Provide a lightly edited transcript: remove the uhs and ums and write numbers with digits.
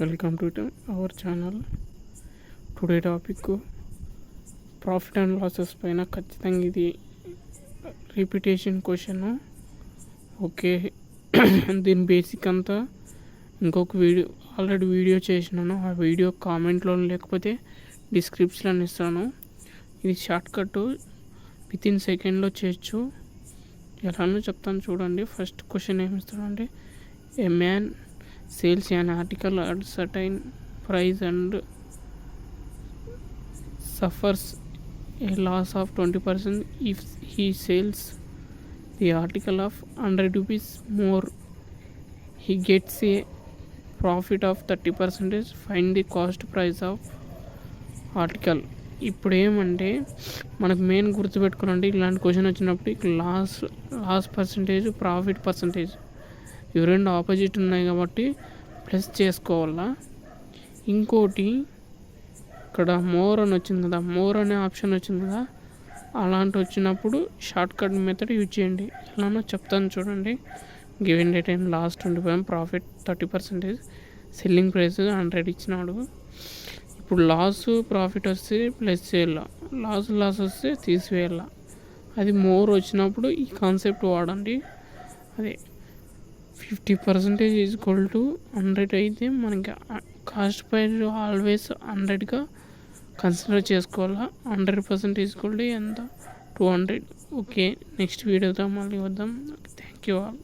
Welcome to our channel. Today topic profit and losses పైన. ఖచ్చితంగా ఇది రిపిటేషన్ క్వశ్చన్. ఓకే, దీని బేసిక్ అంతా ఇంకొక ఆల్రెడీ వీడియో చేసినాను. ఆ వీడియో కామెంట్లో లేకపోతే డిస్క్రిప్షన్లో ఇస్తాను. ఇది షార్ట్కట్, వితిన్ సెకండ్లో చేయొచ్చు. ఎలానో చెప్తాను చూడండి. ఫస్ట్ క్వశ్చన్ ఏమి ఇస్తాడంటే, a man sells an article at certain price and suffers a loss of 20% if he sells the article of 100 rupees more. He gets a profit of 30%. Find the cost price of article. ఇప్పుడు ఏమంటే మనకు main గుర్తుపెట్టుకోవాలంటే ఇలాంటి question వచ్చినప్పుడు loss percentage, profit percentage ఇవి రెండు opposite ఉన్నాయి కాబట్టి plus చేసుకోవాలా. ఇంకోటి ఇక్కడ మోర్ అని వచ్చింది కదా, మోర్ అనే ఆప్షన్ వచ్చింది కదా, అలాంటి వచ్చినప్పుడు షార్ట్ కట్ మెథడ్ యూజ్ చేయండి. ఎలానో చెప్తాను చూడండి. Given date and last 25, profit 30%, selling price 100 ఇచ్చినాడు. ఇప్పుడు లాస్ ప్రాఫిట్ వస్తే ప్లస్ చేయాల, లాస్ వస్తే తీసివేయాల. అది మోర్ వచ్చినప్పుడు ఈ కాన్సెప్ట్ వాడండి. అదే 50% ఈజ్ ఈక్వల్ టు 100 అయితే మనకి కాస్ట్ ప్రైస్ ఆల్వేస్ 100గా కన్సిడర్ చేసుకోవాలా. 100% ఈజ్ ఈక్వల్ టు ఎంత, 200. ఓకే, నెక్స్ట్ వీడియోతో మళ్ళీ వద్దాం. Thank you all.